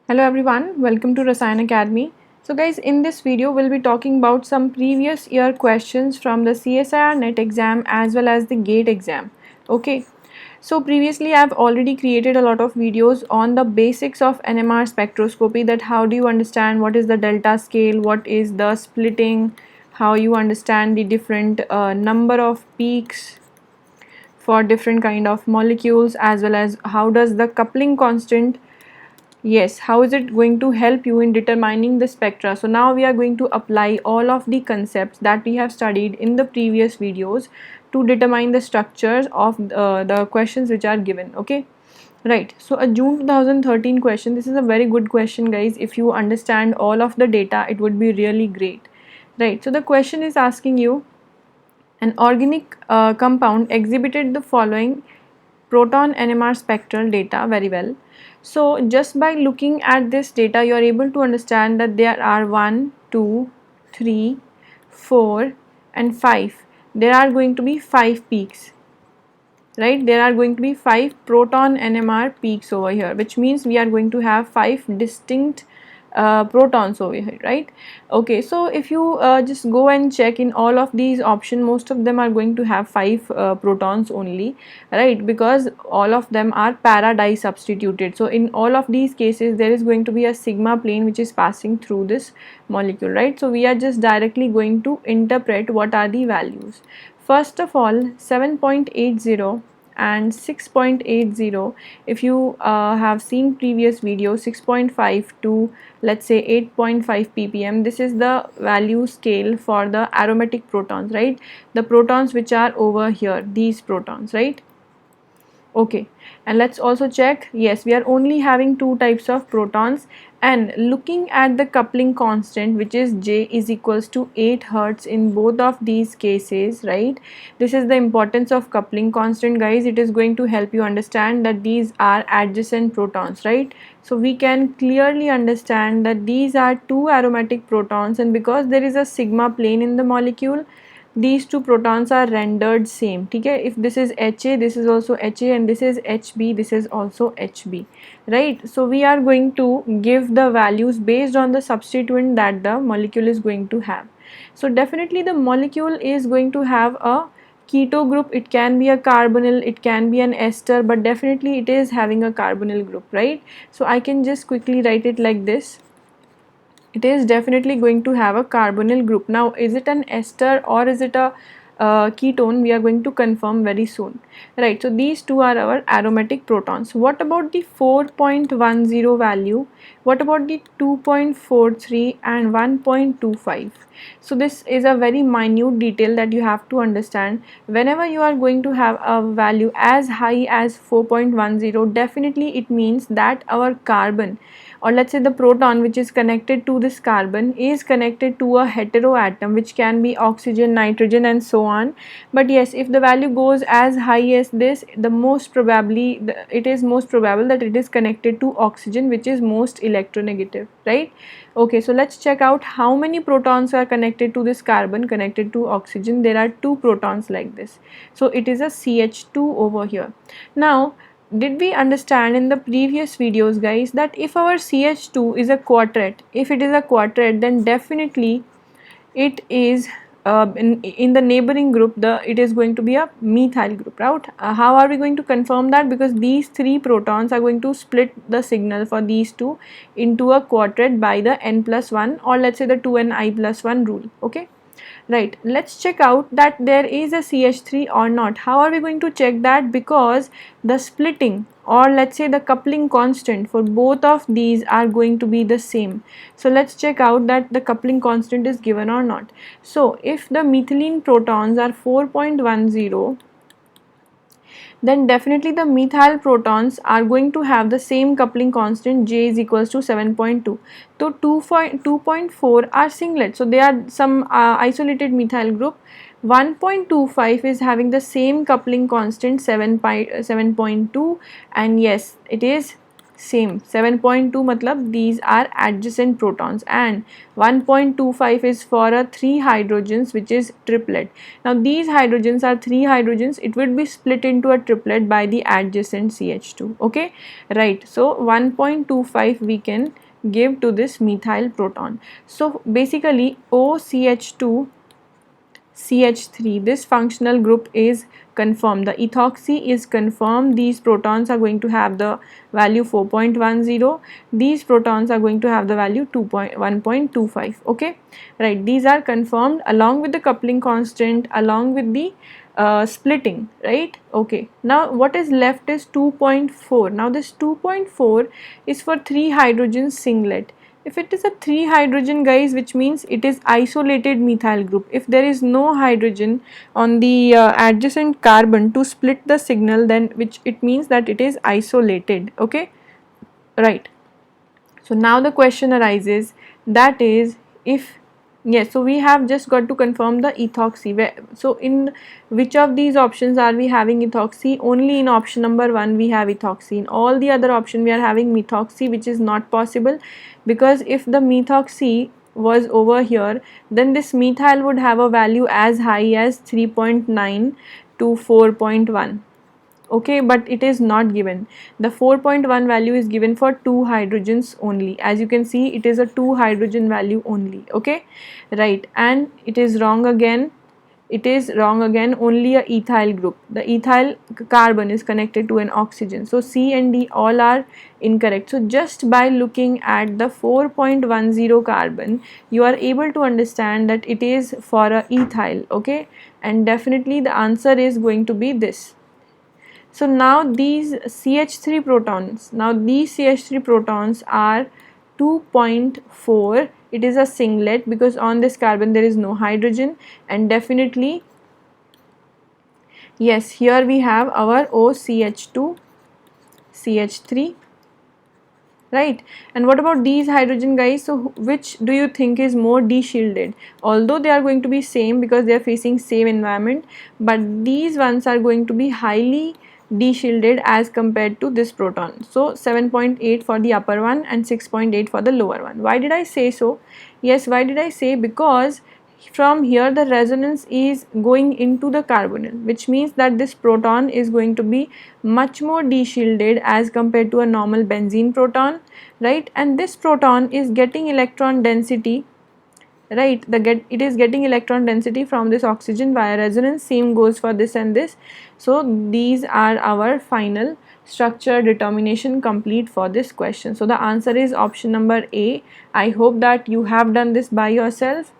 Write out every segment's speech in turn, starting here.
Hello everyone, welcome to Rasayan Academy. So guys, in this video we'll be talking about some previous year questions from the CSIR NET exam as well as the GATE exam. Okay, so previously I've already created a lot of videos on the basics of NMR spectroscopy, that how do you understand what is the delta scale, what is the splitting, how you understand the different number of peaks for different kind of molecules, as well as how does the coupling constant. Yes, how is it going to help you in determining the spectra? So now we are going to apply all of the concepts that we have studied in the previous videos to determine the structures of the questions which are given. Okay, right. So a June 2013 question. This is a very good question, guys. If you understand all of the data, it would be really great. Right. So the question is asking you, an organic compound exhibited the following proton NMR spectral data very well. So just by looking at this data, you are able to understand that there are 1, 2, 3, 4 and 5. There are going to be 5 peaks, right? There are going to be 5 proton NMR peaks over here, which means we are going to have 5 distinct protons over here, right? Okay, so if you just go and check in all of these options, most of them are going to have 5 protons only, right? Because all of them are para substituted. So in all of these cases there is going to be a sigma plane which is passing through this molecule, right? So we are just directly going to interpret what are the values. First of all, 7.80 and 6.80, if you have seen previous video, 6.5 to let's say 8.5 ppm, this is the value scale for the aromatic protons, right? The protons which are over here, these protons, right? Okay, and let's also check. Yes, we are only having two types of protons, and looking at the coupling constant, which is J is equals to 8 hertz in both of these cases, right? This is the importance of coupling constant, guys. It is going to help you understand that these are adjacent protons, right? So we can clearly understand that these are two aromatic protons, and because there is a sigma plane in the molecule, these two protons are rendered same. Okay, if this is Ha, this is also Ha, and this is Hb, this is also Hb, right? So we are going to give the values based on the substituent that the molecule is going to have. So definitely the molecule is going to have a keto group. It can be a carbonyl, it can be an ester, but definitely it is having a carbonyl group, right? So I can just quickly write it like this. It is definitely going to have a carbonyl group. Now is it an ester or is it a ketone? We are going to confirm very soon, right? So these two are our aromatic protons. What about the 4.10 value? What about the 2.43 and 1.25? So this is a very minute detail that you have to understand. Whenever you are going to have a value as high as 4.10, definitely it means that our carbon, or let's say the proton which is connected to this carbon, is connected to a heteroatom, which can be oxygen, nitrogen and so on. But yes, if the value goes as high as this, the most probably it is most probable that it is connected to oxygen, which is most electronegative, right? Okay, so let's check out how many protons are connected to this carbon, connected to oxygen. There are 2 protons like this, so it is a CH2 over here. Now did we understand in the previous videos, guys, that if our CH2 is a quartet, if it is a quartet, then definitely it is in the neighboring group, it is going to be a methyl group, right? How are we going to confirm that? Because these 3 protons are going to split the signal for these two into a quartet by the n+1, or let's say the 2ni+1 rule. Okay, right, let's check out that there is a CH3 or not. How are we going to check that? Because the splitting, or let's say the coupling constant for both of these are going to be the same. So let's check out that the coupling constant is given or not. So if the methylene protons are 4.10, then definitely the methyl protons are going to have the same coupling constant, J is equals to 7.2. So 2.4 are singlet, so they are some isolated methyl group. 1.25 is having the same coupling constant, 7.2, and yes, it is same 7.2 matlab these are adjacent protons, and 1.25 is for a 3 hydrogens which is triplet. Now these hydrogens are 3 hydrogens, it would be split into a triplet by the adjacent CH2. Okay, right, so 1.25 we can give to this methyl proton. So basically OCH2 CH3, this functional group is confirmed. The ethoxy is confirmed. These protons are going to have the value 4.10. These protons are going to have the value 1.25. Okay, right. These are confirmed along with the coupling constant, along with the splitting, right? Okay. Now what is left is 2.4. Now this 2.4 is for 3 hydrogen singlet. If it is a 3 hydrogen, guys, which means it is isolated methyl group. If there is no hydrogen on the adjacent carbon to split the signal, then which it means that it is isolated. Okay, right. So now the question arises, that is, if yes, so we have just got to confirm the ethoxy. So in which of these options are we having ethoxy? Only in option number 1 we have ethoxy. In all the other option we are having methoxy, which is not possible, because if the methoxy was over here, then this methyl would have a value as high as 3.9 to 4.1. Okay, but it is not given. The 4.1 value is given for 2 hydrogens only. As you can see, it is a 2 hydrogen value only. Okay, right, and it is wrong again. It is wrong again. Only a ethyl group, the ethyl carbon is connected to an oxygen, so C and D all are incorrect. So just by looking at the 4.10 carbon, you are able to understand that it is for a ethyl. Okay, and definitely the answer is going to be this. So now these CH3 protons, are 2.4. It is a singlet because on this carbon there is no hydrogen, and definitely yes, here we have our OCH2 CH3, right? And what about these hydrogen, guys? So which do you think is more de-shielded? Although they are going to be same because they are facing same environment, but these ones are going to be highly de-shielded as compared to this proton. So 7.8 for the upper one and 6.8 for the lower one. Why did I say so? Yes, why did I say? Because from here the resonance is going into the carbonyl, which means that this proton is going to be much more de-shielded as compared to a normal benzene proton, right? And this proton is getting electron density, right? It is getting electron density from this oxygen via resonance. Same goes for this and this. So these are our final structure determination complete for this question. So the answer is option number A. I hope that you have done this by yourself.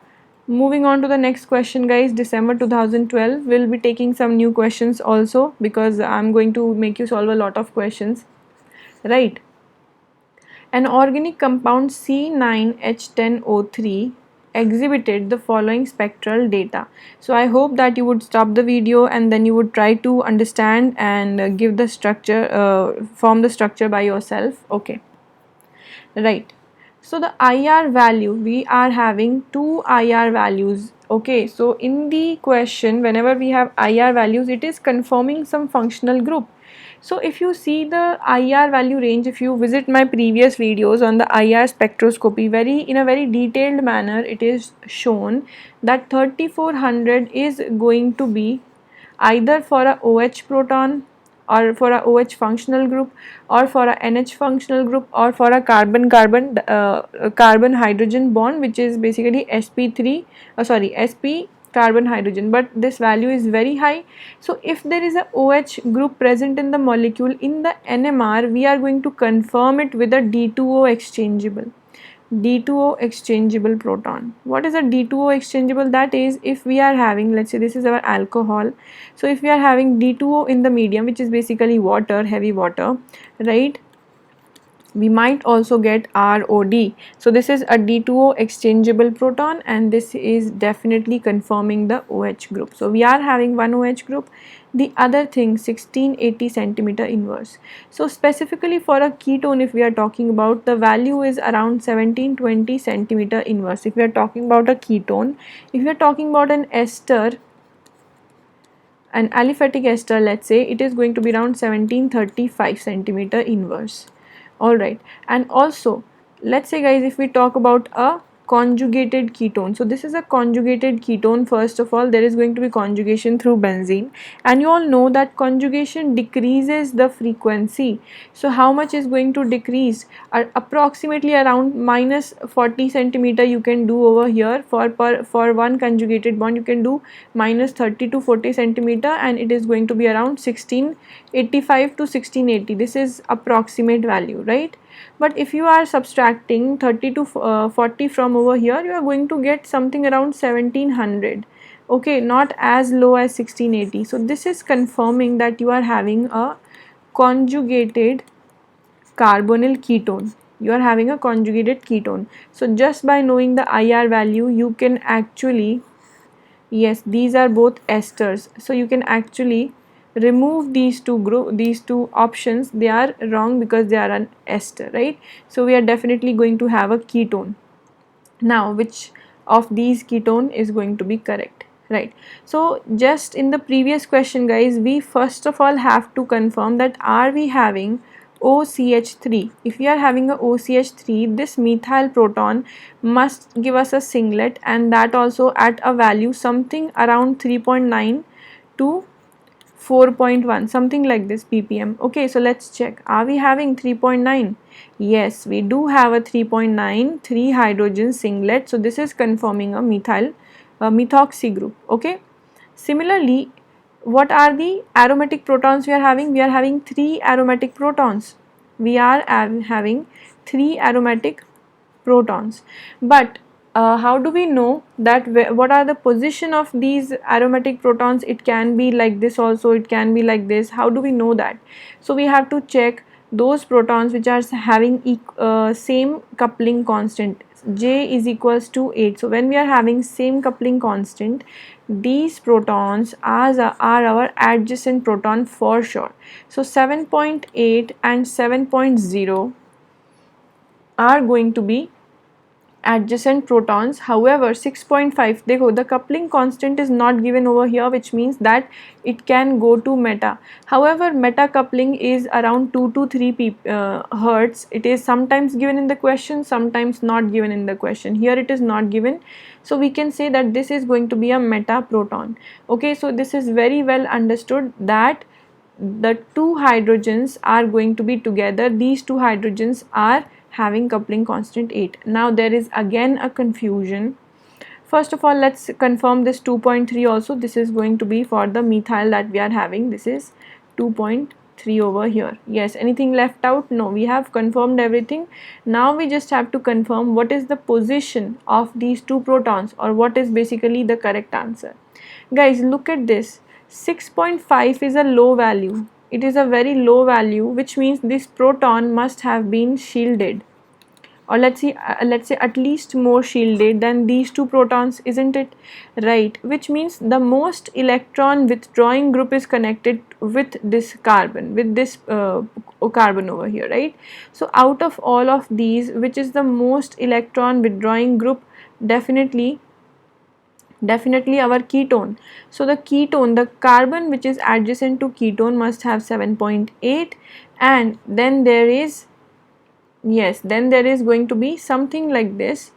Moving on to the next question, guys. December 2012 will be taking some new questions also, because I'm going to make you solve a lot of questions, right? An organic compound C9H10O3 exhibited the following spectral data. So I hope that you would stop the video and then you would try to understand and give the structure, form the structure by yourself. Okay, right. So the IR value, we are having two IR values. Okay, so in the question, whenever we have IR values, it is confirming some functional group. So if you see the IR value range, if you visit my previous videos on the IR spectroscopy, in a very detailed manner, it is shown that 3400 is going to be either for a OH proton, or for a OH functional group, or for a NH functional group, or for a carbon hydrogen bond, which is basically sp3 sp carbon hydrogen, but this value is very high. So if there is a OH group present in the molecule, in the NMR we are going to confirm it with a D2O exchangeable proton. What is a D2O exchangeable? That is, if we are having, let's say this is our alcohol, so if we are having D2O in the medium, which is basically water, heavy water, right, we might also get ROD. So this is a D2O exchangeable proton, and this is definitely confirming the OH group. So we are having one OH group. The other thing, 1680 centimeter inverse. So specifically for a ketone, if we are talking about, the value is around 1720 centimeter inverse. If we are talking about a ketone, if we are talking about an ester, an aliphatic ester, let's say, it is going to be around 1735 centimeter inverse. All right, and also let's say guys, if we talk about a conjugated ketone, so this is a conjugated ketone. First of all, there is going to be conjugation through benzene, and you all know that conjugation decreases the frequency. So how much is going to decrease? Approximately around minus 40 centimeter you can do over here. For one conjugated bond you can do minus 30 to 40 centimeter, and it is going to be around 1685 to 1680. This is approximate value, right? But if you are subtracting 30 to 40 from over here, you are going to get something around 1700. Okay, not as low as 1680. So this is confirming that you are having a conjugated carbonyl ketone. You are having a conjugated ketone. So just by knowing the IR value, you can actually, yes, these are both esters, so you can actually remove these two options. They are wrong because they are an ester, right? So we are definitely going to have a ketone. Now which of these ketone is going to be correct, right? So just in the previous question guys, we first of all have to confirm that are we having OCH3. If we are having a OCH3, this methyl proton must give us a singlet, and that also at a value something around 3.9 to 4.1, something like this ppm. Okay, so let's check. Are we having 3.9? Yes, we do have a 3.9, 3 hydrogen singlet. So this is confirming a methoxy group. Okay. Similarly, what are the aromatic protons we are having? We are having 3 aromatic protons. We are having 3 aromatic protons. But how do we know that what are the position of these aromatic protons? It can be like this also, it can be like this. How do we know that? So we have to check those protons which are having same coupling constant. J is equals to 8. So when we are having same coupling constant, these protons are our adjacent proton for sure. So 7.8 and 7.0 are going to be adjacent protons. However, 6.5, the coupling constant is not given over here, which means that it can go to meta. However, meta coupling is around 2 to 3 hertz. It is sometimes given in the question, sometimes not given in the question. Here it is not given, so we can say that this is going to be a meta proton. Okay, so this is very well understood that the two hydrogens are going to be together. These two hydrogens are having coupling constant 8. Now there is again a confusion. First of all, let's confirm this 2.3 also. This is going to be for the methyl that we are having. This is 2.3 over here. Yes, anything left out? No, we have confirmed everything. Now we just have to confirm what is the position of these two protons, or what is basically the correct answer. Guys, look at this. 6.5 is a low value. It is a very low value, which means this proton must have been shielded, or let's say at least more shielded than these two protons, isn't it? Right, which means the most electron withdrawing group is connected with this carbon, with this carbon over here, right? So out of all of these, which is the most electron withdrawing group? Definitely our ketone. So the ketone, the carbon which is adjacent to ketone must have 7.8, and then there is, yes, then there is going to be something like this.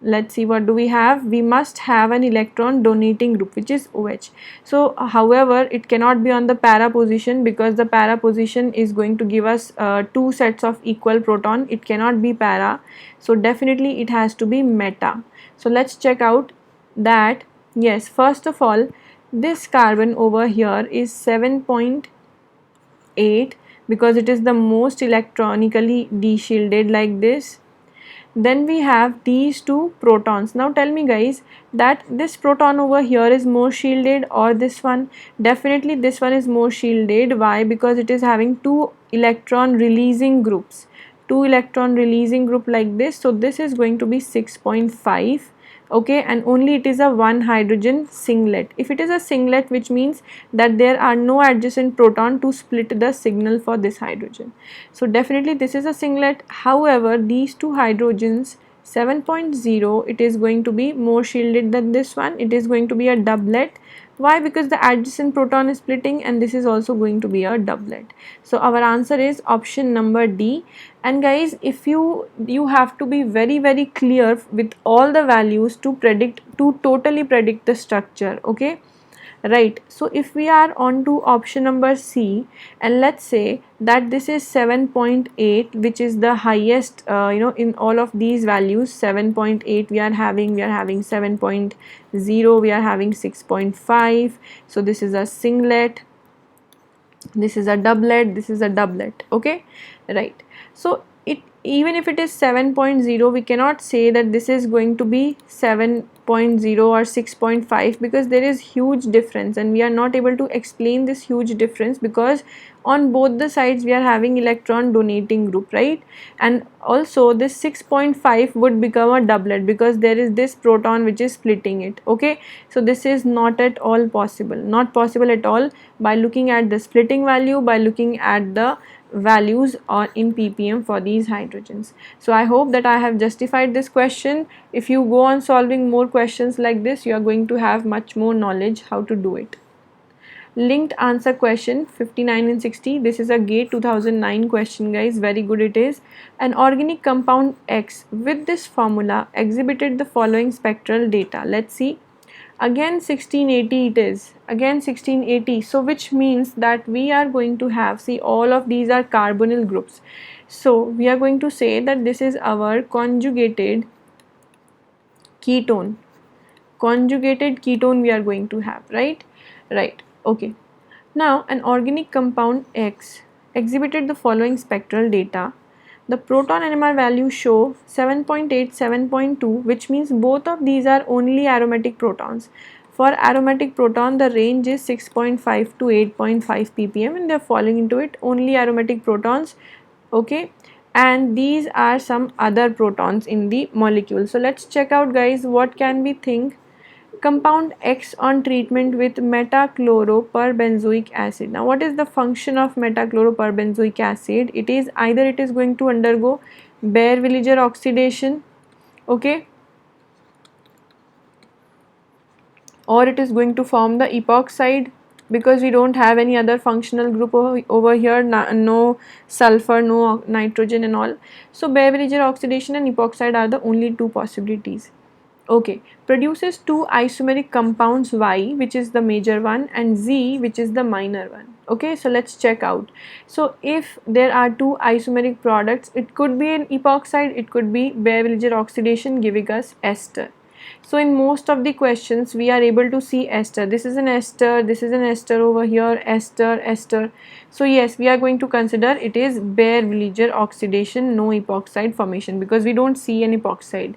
Let's see, what do we have? We must have an electron donating group, which is OH. So however, it cannot be on the para position, because the para position is going to give us two sets of equal proton. It cannot be para, so definitely it has to be meta. So let's check out that. Yes, first of all, this carbon over here is 7.8 because it is the most electronically deshielded, like this. Then we have these two protons. Now tell me guys, that this proton over here is more shielded or this one? Definitely this one is more shielded. Why? Because it is having two electron releasing groups, like this. So this is going to be 6.5. okay, and only it is a one hydrogen singlet. If it is a singlet, which means that there are no adjacent proton to split the signal for this hydrogen. So definitely this is a singlet. However, these two hydrogens, 7.0, it is going to be more shielded than this one. It is going to be a doublet, Why? Because the adjacent proton is splitting, and this is also going to be a doublet. So our answer is option number D. And guys, if you have to be very clear with all the values to totally predict the structure. Okay, right. So if we are on to option number C, and let's say that this is 7.8, which is the highest, in all of these values. 7.8 we are having 7.0, we are having 6.5. So this is a singlet, this is a doublet, this is a doublet. Okay, right. So it, even if it is 7.0, we cannot say that this is going to be 7.0 or 6.5, because there is huge difference, and we are not able to explain this huge difference because on both the sides we are having electron donating group, right? And also this 6.5 would become a doublet because there is this proton which is splitting it. Okay, so this is not at all possible, not possible at all, by looking at the splitting value, by looking at the values or in ppm for these hydrogens. So I hope that I have justified this question. If you go on solving more questions like this, you are going to have much more knowledge how to do it. Linked answer question 59 and 60. This is a GATE 2009 question, guys. Very good it is. An organic compound X with this formula exhibited the following spectral data. Let's see. Again 1680 it is. Again 1680. So which means that we are going to have, see, all of these are carbonyl groups. So we are going to say that this is our conjugated ketone. Conjugated ketone we are going to have, right? Right. Okay. Now, an organic compound X exhibited the following spectral data. The proton NMR values show 7.8, 7.2, which means both of these are only aromatic protons. For aromatic proton, the range is 6.5 to 8.5 ppm, and they are falling into it only aromatic protons. Okay, and these are some other protons in the molecule. So let's check out, guys, what can we think. Compound X on treatment with metachloroperbenzoic acid. Now what is the function of metachloroperbenzoic acid? It is either it is going to undergo Baeyer-Villiger oxidation, okay, or it is going to form the epoxide, because we don't have any other functional group over here, no sulfur, no nitrogen and all. So Baeyer-Villiger oxidation and epoxide are the only two possibilities. Okay, produces two isomeric compounds, Y, which is the major one, and Z, which is the minor one. Okay, so let's check out. So if there are two isomeric products, it could be an epoxide, it could be Baeyer-Villiger oxidation giving us ester. So in most of the questions we are able to see ester. This is an ester, this is an ester over here, ester, ester. So yes, we are going to consider it is Baeyer-Villiger oxidation, no epoxide formation, because we don't see an epoxide,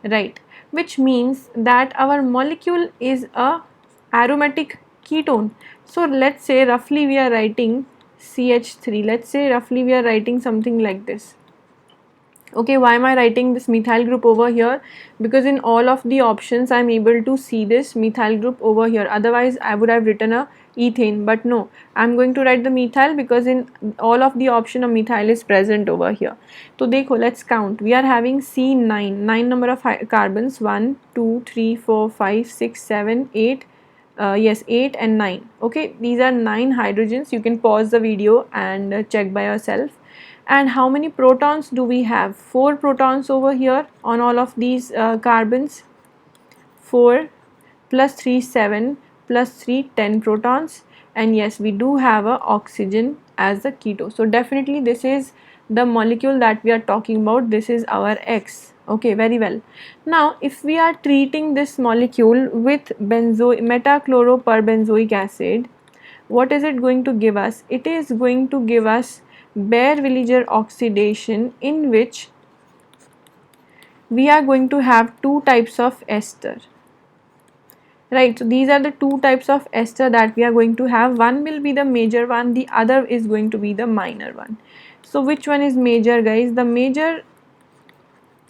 right? Which means that our molecule is a aromatic ketone. So let's say roughly we are writing CH3. Let's say roughly we are writing something like this. Okay, why am I writing this methyl group over here? Because in all of the options I am able to see this methyl group over here. Otherwise I would have written a ethane, but no, I am going to write the methyl because in all of the option a methyl is present over here. So dekho, let's count. We are having C9, 9 number of carbons, 1, 2, 3, 4, 5, 6, 7, 8. Yes, 8 and 9. Okay, these are 9 hydrogens. You can pause the video and check by yourself. And how many protons do we have? 4 protons over here on all of these carbons. 4 plus 3 7 plus 3 10 protons, and yes, we do have a oxygen as the keto. So definitely this is the molecule that we are talking about. This is our X. Okay, very well. Now if we are treating this molecule with metachloroperbenzoic acid, what is it going to give us? It is going to give us Baeyer-Villiger oxidation, in which we are going to have two types of ester, right? So these are the two types of ester that we are going to have. One will be the major one, the other is going to be the minor one. So which one is major, guys? The major,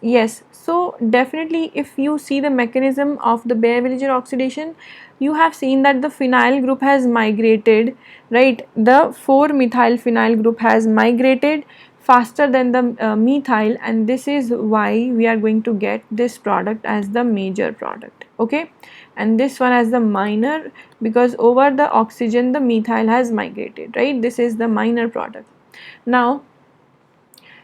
yes. So definitely if you see the mechanism of the Baeyer-Villiger oxidation, you have seen that the phenyl group has migrated, right? The 4-methyl phenyl group has migrated faster than the methyl, and this is why we are going to get this product as the major product. okay, and this one as the minor because over the oxygen the methyl has migrated, right? This is the minor product. Now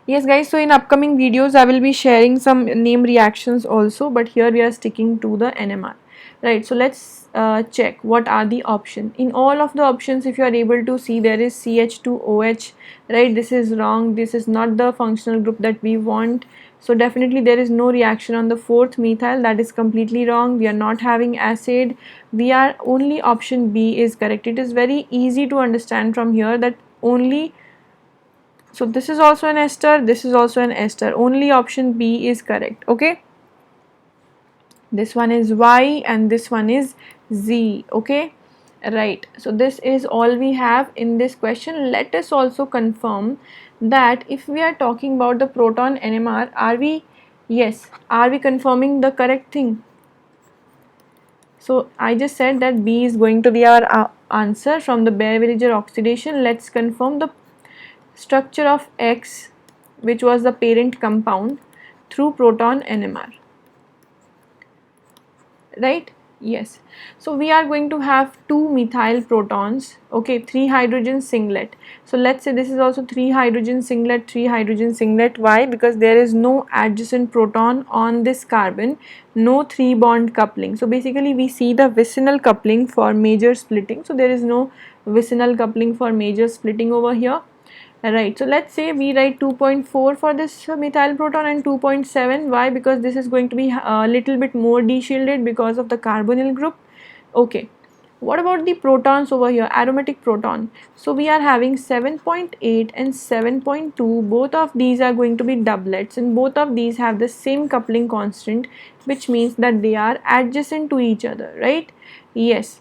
yes guys, so in upcoming videos I will be sharing some name reactions also, but here we are sticking to the NMR, right? So let's check what are the options. In all of the options, if you are able to see, there is CH2OH, right? This is wrong, this is not the functional group that we want. So definitely there is no reaction on the fourth methyl, that is completely wrong. We are not having acid. We are only option B is correct. It is very easy to understand from here that only, so this is also an ester, this is also an ester, only option B is correct, okay? This one is Y and this one is Z, okay? Right, so this is all we have in this question. Let us also confirm that if we are talking about the proton NMR, are we, yes, are we confirming the correct thing? So I just said that B is going to be our answer from the Baeyer-Villiger oxidation. Let's confirm the structure of X, which was the parent compound, through proton NMR, right? Yes, so we are going to have 2 methyl protons, okay, 3 hydrogen singlet. So let's say this is also 3 hydrogen singlet, 3 hydrogen singlet. Why? Because there is no adjacent proton on this carbon, no 3 bond coupling. So basically we see the vicinal coupling for major splitting, so there is no vicinal coupling for major splitting over here. Right, so let's say we write 2.4 for this methyl proton and 2.7. Why? Because this is going to be a little bit more deshielded because of the carbonyl group. Okay, what about the protons over here, aromatic proton? So we are having 7.8 and 7.2. Both of these are going to be doublets and both of these have the same coupling constant, which means that they are adjacent to each other, right? Yes.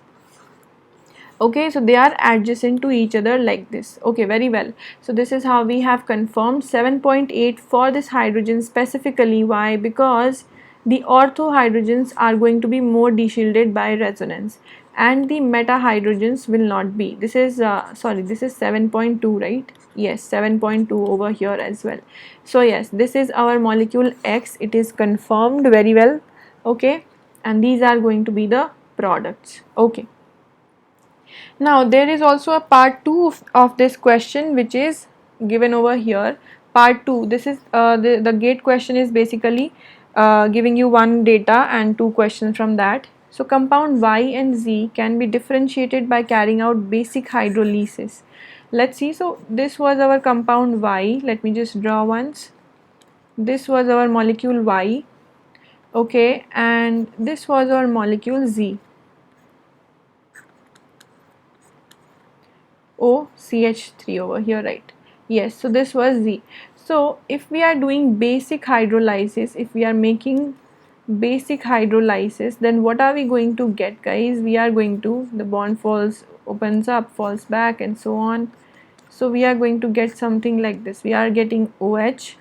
Okay, so they are adjacent to each other like this. Okay, very well. So this is how we have confirmed 7.8 for this hydrogen specifically. Why? Because the ortho hydrogens are going to be more deshielded by resonance and the meta hydrogens will not be. This is sorry, this is 7.2, right? Yes, 7.2 over here as well. So yes, this is our molecule X. It is confirmed very well. Okay, and these are going to be the products. Okay. Now there is also a part 2 of this question which is given over here. Part 2, this is the gate question is basically giving you one data and 2 questions from that. So compound Y and Z can be differentiated by carrying out basic hydrolysis. Let's see. So this was our compound Y. Let me just draw once. This was our molecule Y, okay, and this was our molecule Z. OCH3 over here, right? Yes, so this was Z. So if we are doing basic hydrolysis, if we are making basic hydrolysis, then what are we going to get, guys? We are going to, the bond falls, opens up, falls back and so on. So we are going to get something like this. We are getting OH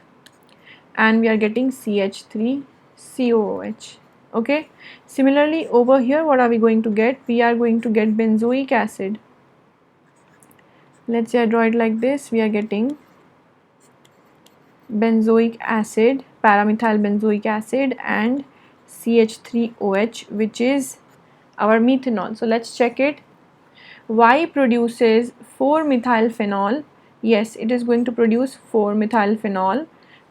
and we are getting CH3 COOH. Okay, similarly over here what are we going to get? We are going to get benzoic acid. Let's say I draw it like this. We are getting benzoic acid, paramethyl benzoic acid and CH3OH, which is our methanol. So let's check it. Y produces 4-methylphenol. Yes, it is going to produce 4-methylphenol.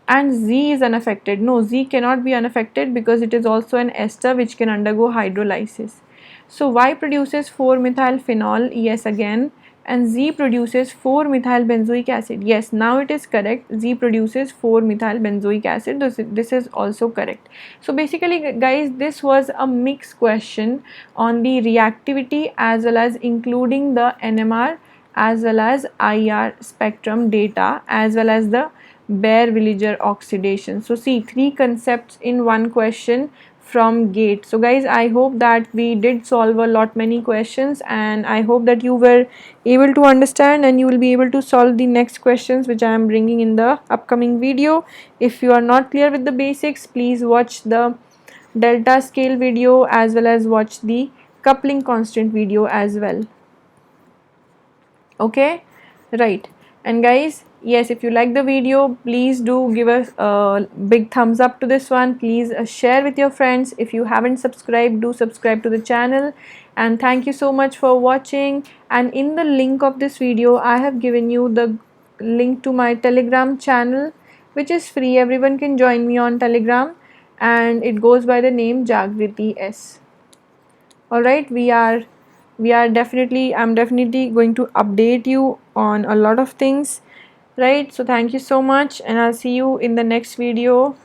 And Z is unaffected. No, Z cannot be unaffected because it is also an ester which can undergo hydrolysis. So Y produces 4-methylphenol. Yes, again. And Z produces 4-methyl benzoic acid. Yes, now it is correct. Z produces 4-methyl benzoic acid. This is also correct. So basically guys, this was a mixed question on the reactivity as well as including the NMR as well as IR spectrum data as well as the Baeyer-Villiger oxidation. So see, 3 concepts in one question from GATE. So guys, I hope that we did solve a lot many questions and I hope that you were able to understand and you will be able to solve the next questions which I am bringing in the upcoming video. If you are not clear with the basics, please watch the delta scale video as well as watch the coupling constant video as well. Okay, right. And guys, Yes, if you like the video, please do give us a big thumbs up to this one. Please share with your friends. If you haven't subscribed, do subscribe to the channel. And thank you so much for watching. And in the link of this video, I have given you the link to my Telegram channel, which is free. Everyone can join me on Telegram, and it goes by the name Jagriti S. All right, we are definitely, I'm definitely going to update you on a lot of things, right? So thank you so much, and I'll see you in the next video.